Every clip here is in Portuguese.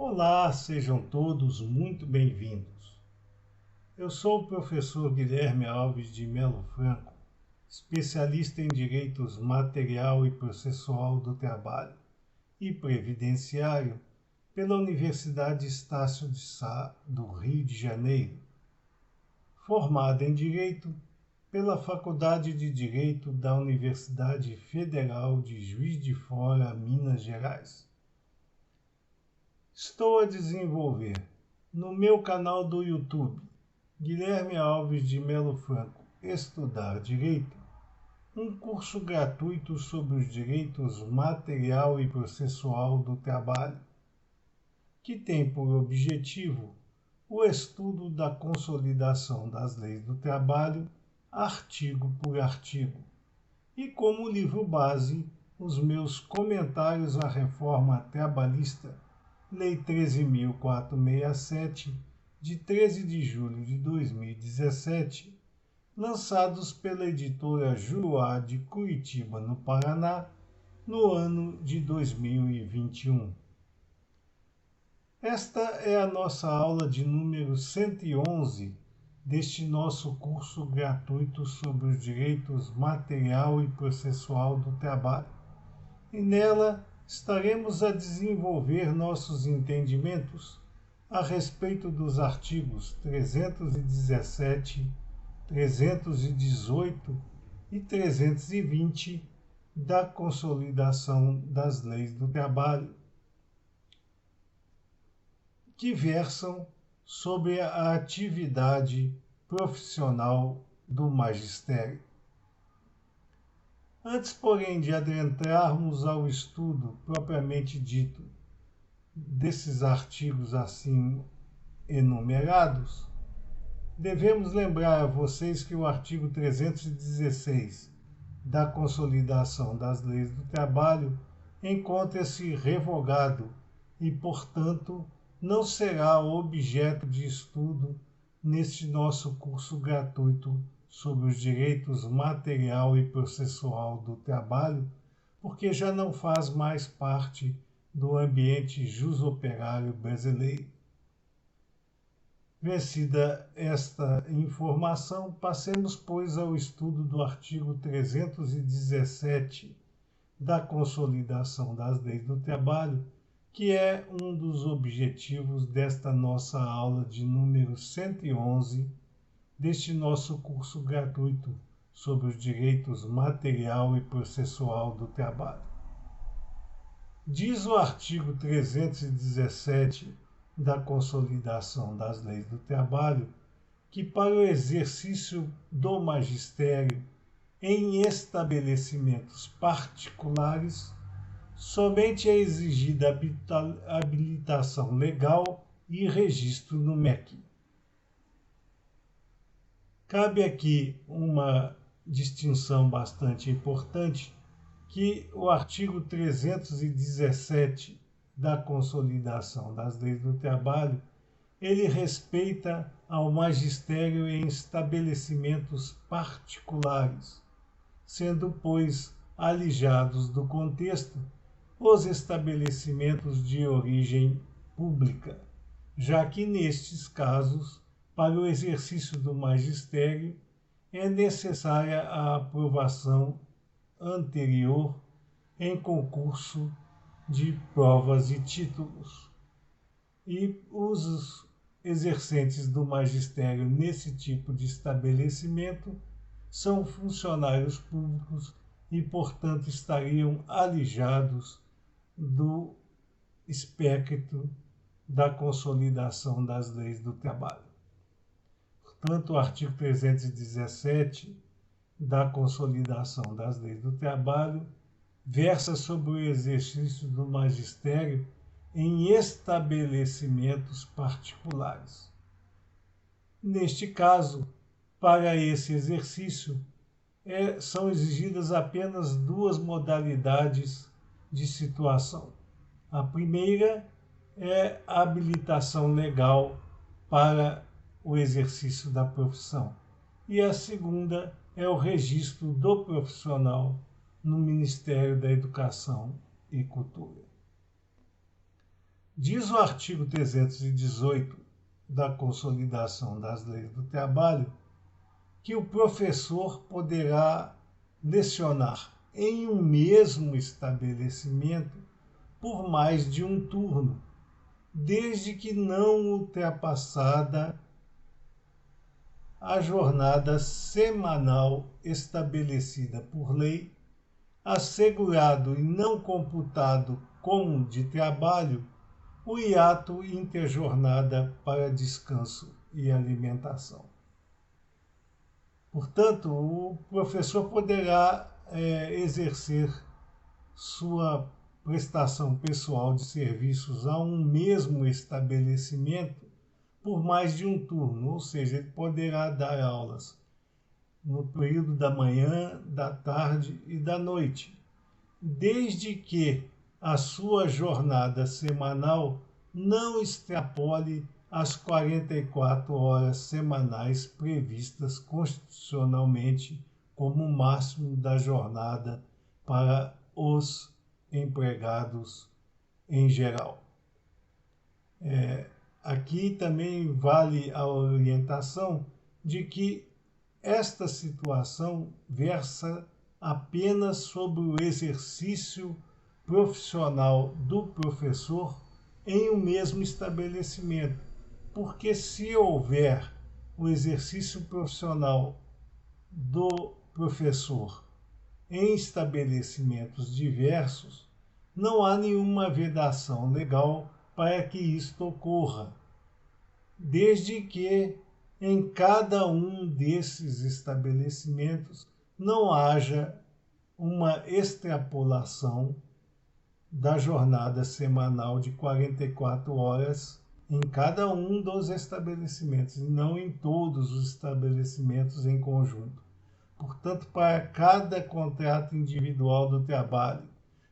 Olá, sejam todos muito bem-vindos. Eu sou o professor Guilherme Alves de Melo Franco, especialista em Direitos Material e Processual do Trabalho e Previdenciário pela Universidade Estácio de Sá, do Rio de Janeiro, formado em Direito pela Faculdade de Direito da Universidade Federal de Juiz de Fora, Minas Gerais. Estou a desenvolver no meu canal do YouTube, Guilherme Alves de Melo Franco, Estudar Direito, um curso gratuito sobre os direitos material e processual do trabalho, que tem por objetivo o estudo da consolidação das leis do trabalho, artigo por artigo, e como livro base, os meus comentários à reforma trabalhista, Lei 13.467, de 13 de julho de 2017, lançados pela editora Juruá de Curitiba, no Paraná, no ano de 2021. Esta é a nossa aula de número 111 deste nosso curso gratuito sobre os direitos material e processual do trabalho. E nela estaremos a desenvolver nossos entendimentos a respeito dos artigos 317, 318 e 320 da Consolidação das Leis do Trabalho, que versam sobre a atividade profissional do magistério. Antes, porém, de adentrarmos ao estudo propriamente dito desses artigos assim enumerados, devemos lembrar a vocês que o artigo 316 da Consolidação das Leis do Trabalho encontra-se revogado e, portanto, não será objeto de estudo neste nosso curso gratuito sobre os direitos material e processual do trabalho, porque já não faz mais parte do ambiente jusoperário brasileiro. Vencida esta informação, passemos, pois, ao estudo do artigo 317 da Consolidação das Leis do Trabalho, que é um dos objetivos desta nossa aula de número 111 deste nosso curso gratuito sobre os direitos material e processual do trabalho. Diz o artigo 317 da Consolidação das Leis do Trabalho que para o exercício do magistério em estabelecimentos particulares somente é exigida habilitação legal e registro no MEC. Cabe aqui uma distinção bastante importante, que o artigo 317 da Consolidação das Leis do Trabalho, ele respeita ao magistério em estabelecimentos particulares, sendo, pois, alijados do contexto os estabelecimentos de origem pública, já que nestes casos, para o exercício do magistério, é necessária a aprovação anterior em concurso de provas e títulos. E os exercentes do magistério nesse tipo de estabelecimento são funcionários públicos e, portanto, estariam alijados do espectro da Consolidação das Leis do Trabalho. Portanto, o artigo 317 da Consolidação das Leis do Trabalho versa sobre o exercício do magistério em estabelecimentos particulares. Neste caso, para esse exercício, são exigidas apenas duas modalidades de situação. A primeira é a habilitação legal para o exercício da profissão. E a segunda é o registro do profissional no Ministério da Educação e Cultura. Diz o artigo 318 da Consolidação das Leis do Trabalho que o professor poderá lecionar em um mesmo estabelecimento por mais de um turno, desde que não ultrapassada a jornada semanal estabelecida por lei, assegurado e não computado como de trabalho o hiato interjornada para descanso e alimentação. Portanto, o professor poderá exercer sua prestação pessoal de serviços a um mesmo estabelecimento por mais de um turno, ou seja, ele poderá dar aulas no período da manhã, da tarde e da noite, desde que a sua jornada semanal não extrapole as 44 horas semanais previstas constitucionalmente como máximo da jornada para os empregados em geral. Aqui também vale a orientação de que esta situação versa apenas sobre o exercício profissional do professor em um mesmo estabelecimento, porque se houver o exercício profissional do professor em estabelecimentos diversos, não há nenhuma vedação legal para que isto ocorra, desde que em cada um desses estabelecimentos não haja uma extrapolação da jornada semanal de 44 horas em cada um dos estabelecimentos, e não em todos os estabelecimentos em conjunto. Portanto, para cada contrato individual do trabalho,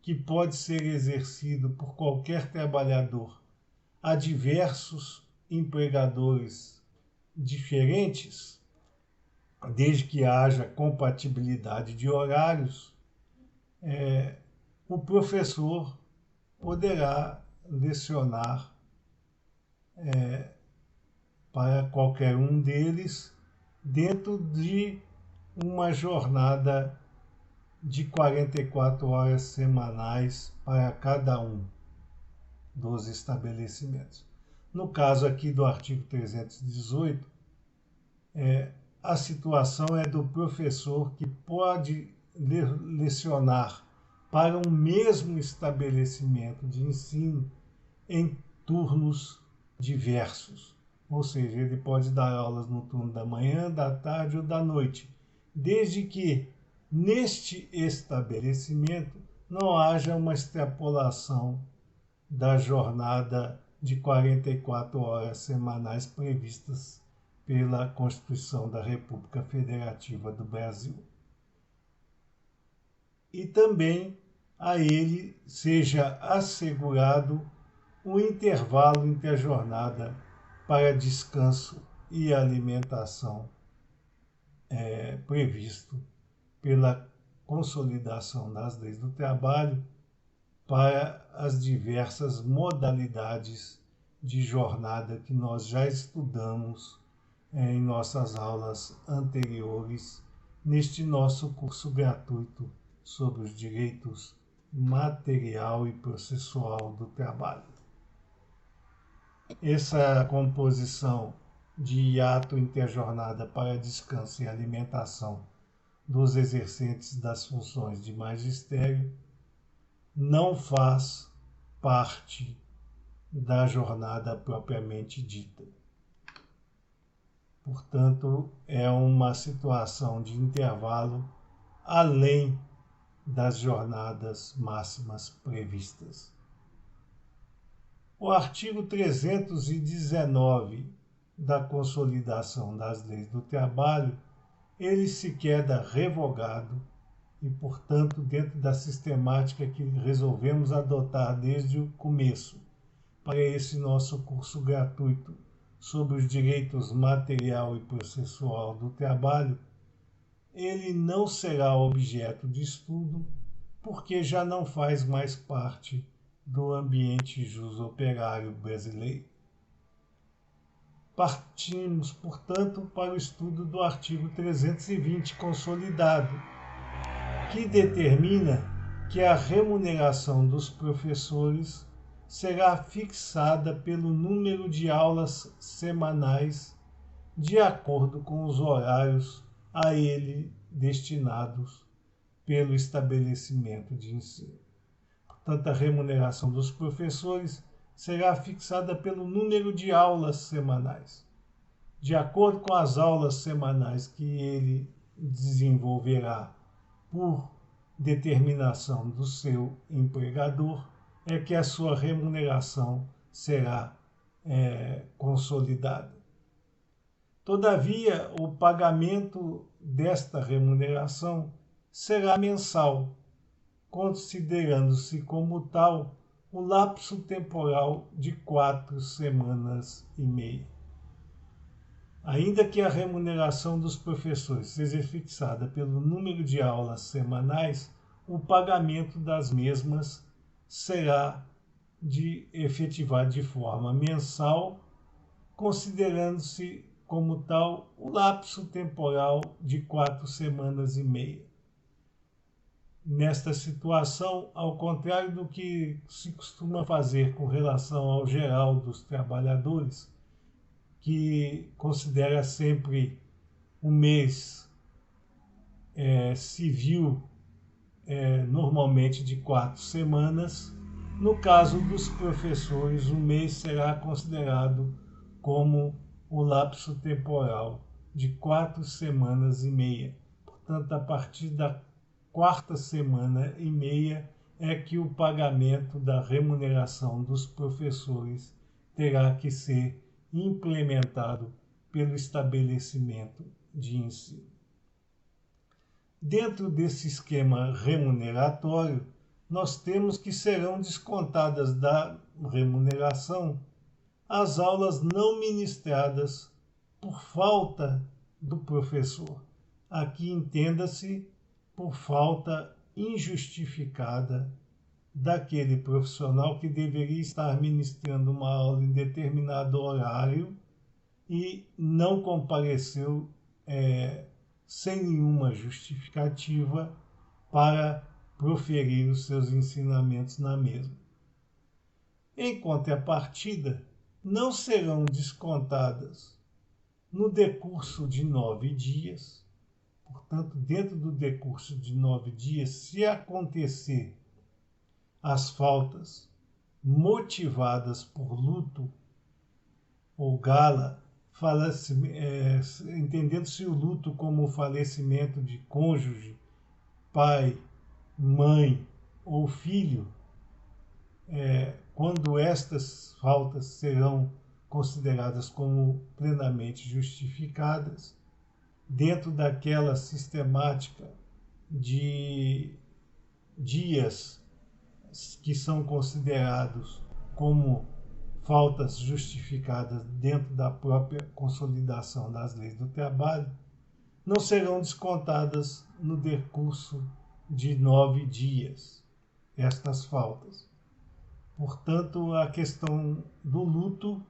que pode ser exercido por qualquer trabalhador a diversos empregadores diferentes, desde que haja compatibilidade de horários, o professor poderá lecionar para qualquer um deles dentro de uma jornada de 44 horas semanais para cada um dos estabelecimentos. No caso aqui do artigo 318, a situação é do professor que pode lecionar para um mesmo estabelecimento de ensino em turnos diversos. Ou seja, ele pode dar aulas no turno da manhã, da tarde ou da noite, desde que neste estabelecimento não haja uma extrapolação da jornada de 44 horas semanais previstas pela Constituição da República Federativa do Brasil. E também a ele seja assegurado um intervalo interjornada para descanso e alimentação previsto pela Consolidação das Leis do Trabalho para as diversas modalidades de jornada que nós já estudamos em nossas aulas anteriores neste nosso curso gratuito sobre os direitos material e processual do trabalho. Essa composição de hiato interjornada para descanso e alimentação dos exercentes das funções de magistério não faz parte da jornada propriamente dita. Portanto, é uma situação de intervalo além das jornadas máximas previstas. O artigo 319 da Consolidação das Leis do Trabalho, ele se queda revogado e, portanto, dentro da sistemática que resolvemos adotar desde o começo para esse nosso curso gratuito sobre os direitos material e processual do trabalho, ele não será objeto de estudo porque já não faz mais parte do ambiente jus-operário brasileiro. Partimos, portanto, para o estudo do artigo 320 consolidado, que determina que a remuneração dos professores será fixada pelo número de aulas semanais de acordo com os horários a ele destinados pelo estabelecimento de ensino. Portanto, a remuneração dos professores será fixada pelo número de aulas semanais, de acordo com as aulas semanais que ele desenvolverá por determinação do seu empregador, é que a sua remuneração será consolidada. Todavia, o pagamento desta remuneração será mensal, considerando-se como tal o lapso temporal de 4 semanas e meia. Ainda que a remuneração dos professores seja fixada pelo número de aulas semanais, o pagamento das mesmas será efetivado de forma mensal, considerando-se como tal o lapso temporal de 4 semanas e meia. Nesta situação, ao contrário do que se costuma fazer com relação ao geral dos trabalhadores, que considera sempre o mês civil normalmente de 4 semanas, no caso dos professores, o mês será considerado como o lapso temporal de 4 semanas e meia. Portanto, a partir da 4ª semana e meia é que o pagamento da remuneração dos professores terá que ser implementado pelo estabelecimento de ensino. Dentro desse esquema remuneratório, nós temos que serão descontadas da remuneração as aulas não ministradas por falta do professor. Aqui entenda-se por falta injustificada daquele profissional que deveria estar ministrando uma aula em determinado horário e não compareceu sem nenhuma justificativa para proferir os seus ensinamentos na mesma. Em contrapartida, não serão descontadas no decurso de 9 dias. Portanto, dentro do decurso de 9 dias, se acontecer as faltas motivadas por luto ou gala, entendendo-se o luto como o falecimento de cônjuge, pai, mãe ou filho, quando estas faltas serão consideradas como plenamente justificadas, dentro daquela sistemática de dias que são considerados como faltas justificadas dentro da própria consolidação das leis do trabalho, não serão descontadas no decurso de 9 dias estas faltas. Portanto, a questão do luto,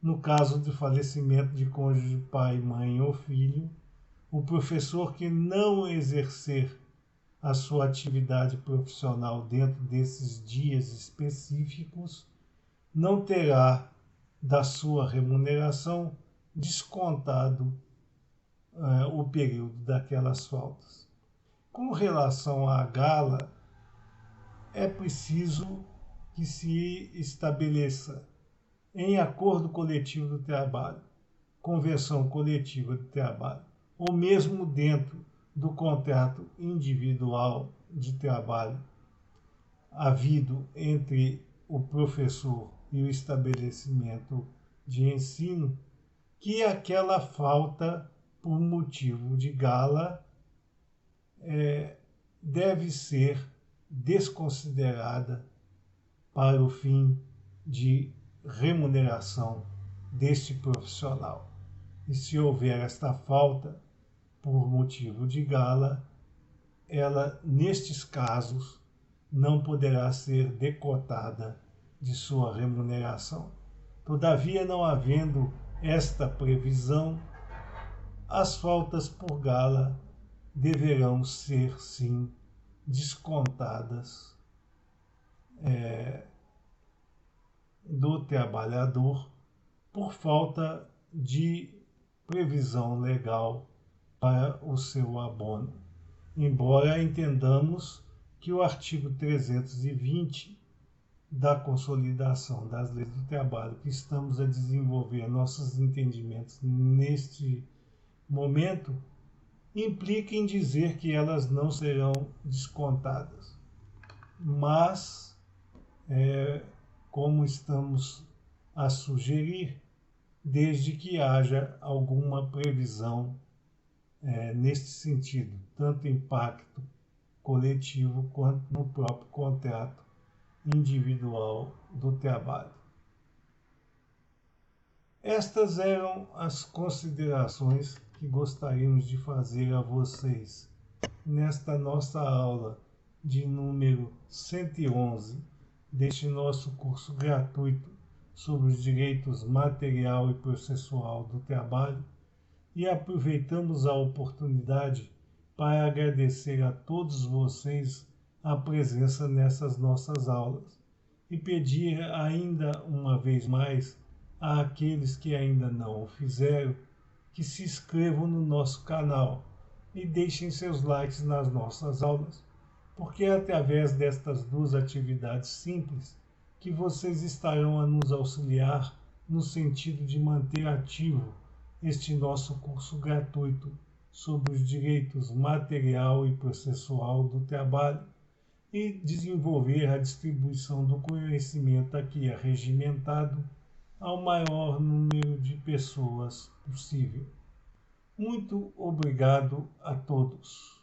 no caso de falecimento de cônjuge, pai, mãe ou filho, o professor que não exercer a sua atividade profissional dentro desses dias específicos não terá da sua remuneração descontado o período daquelas faltas. Com relação à gala, é preciso que se estabeleça em acordo coletivo do trabalho, convenção coletiva do trabalho, ou mesmo dentro do contrato individual de trabalho havido entre o professor e o estabelecimento de ensino, que aquela falta por motivo de gala deve ser desconsiderada para o fim de remuneração deste profissional. E se houver esta falta por motivo de gala, ela, nestes casos, não poderá ser decotada de sua remuneração. Todavia, não havendo esta previsão, as faltas por gala deverão ser, sim, descontadas do trabalhador por falta de previsão legal para o seu abono. Embora entendamos que o artigo 320 da Consolidação das Leis do Trabalho, que estamos a desenvolver nossos entendimentos neste momento, implica em dizer que elas não serão descontadas. Mas, como estamos a sugerir, desde que haja alguma previsão neste sentido, tanto impacto coletivo quanto no próprio contrato individual do trabalho. Estas eram as considerações que gostaríamos de fazer a vocês nesta nossa aula de número 111 deste nosso curso gratuito sobre os direitos material e processual do trabalho, e aproveitamos a oportunidade para agradecer a todos vocês a presença nessas nossas aulas e pedir ainda uma vez mais àqueles que ainda não o fizeram que se inscrevam no nosso canal e deixem seus likes nas nossas aulas, porque é através destas duas atividades simples que vocês estarão a nos auxiliar no sentido de manter ativo este nosso curso gratuito sobre os direitos material e processual do trabalho e desenvolver a distribuição do conhecimento aqui arregimentado ao maior número de pessoas possível. Muito obrigado a todos.